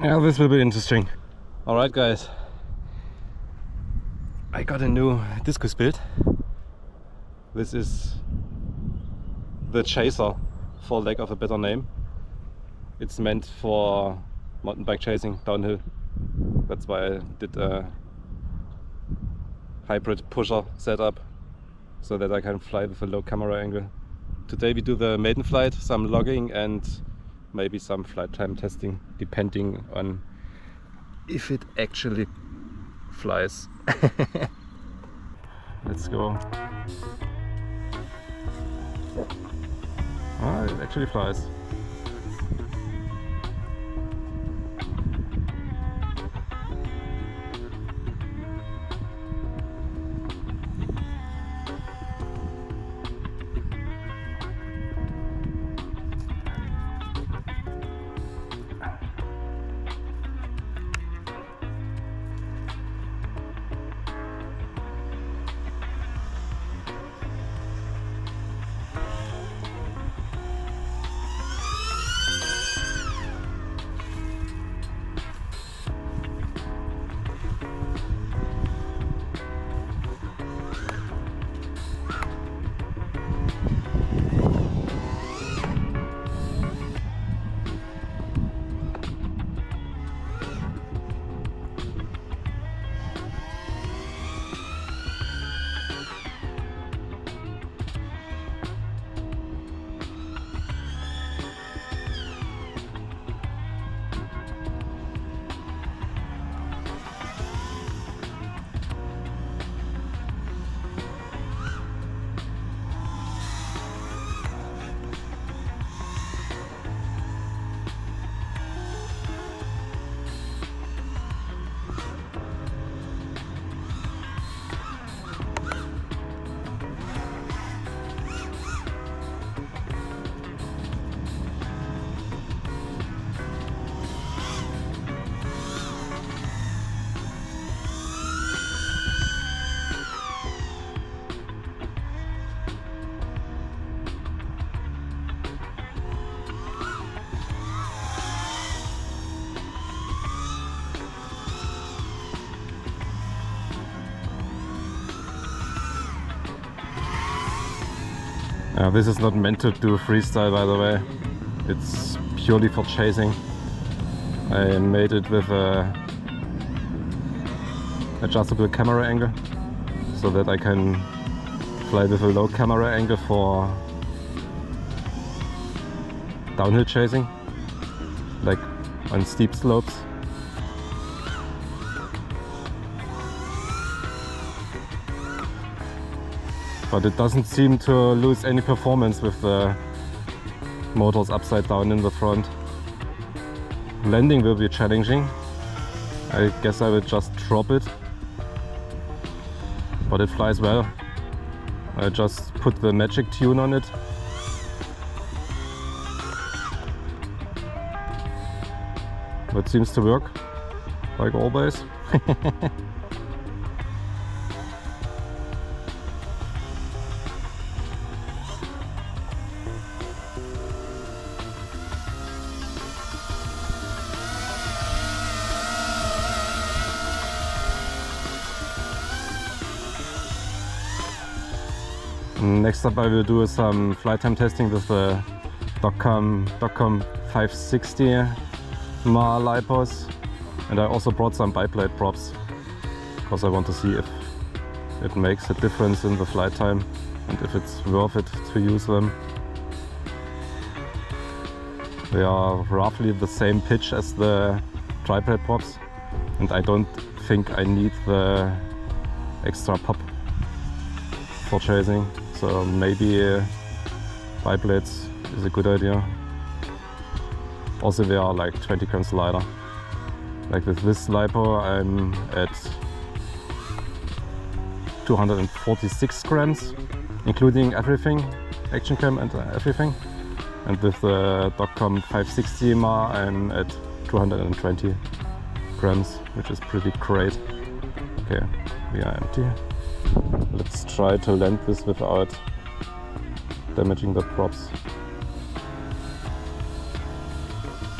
Yeah, this will be interesting. Alright guys, I got a new discus build. This is the Chaser, for lack of a better name. It's meant for mountain bike chasing downhill. That's why I did a hybrid pusher setup, so that I can fly with a low camera angle. Today we do the maiden flight, some logging and maybe some flight time testing, depending on if it actually flies. Let's go. Ah, it actually flies. This is not meant to do freestyle, by the way. It's purely for chasing. I made it with a adjustable camera angle, so that I can fly with a low camera angle for downhill chasing, like on steep slopes. But it doesn't seem to lose any performance with the motors upside down in the front. Landing will be challenging. I guess I will just drop it. But it flies well. I just put the magic tune on it. It seems to work, like always. Next up I will do some flight time testing with the Dogcom 560 MAR Lipos, and I also brought some biplate props because I want to see if it makes a difference in the flight time and if it's worth it to use them. They are roughly the same pitch as the triplate props, and I don't think I need the extra pop for chasing. So maybe biplates is a good idea. Also they are like 20 grams lighter. Like with this Lipo I'm at 246 grams, including everything, action cam and everything. And with the Dogcom 560 MAR I'm at 220 grams, which is pretty great. Okay, we are empty. Let's try to land this without damaging the props.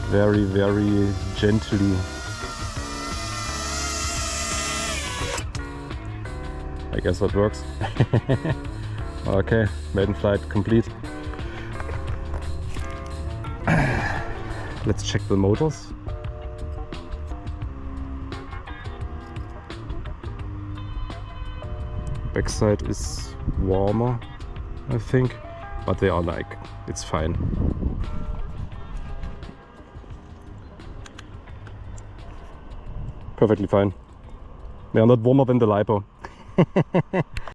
very, very gently. I guess that works. Okay, maiden flight complete. Let's check the motors. Backside is warmer, I think, but they are like, it's fine. Perfectly fine. They are not warmer than the Lipo.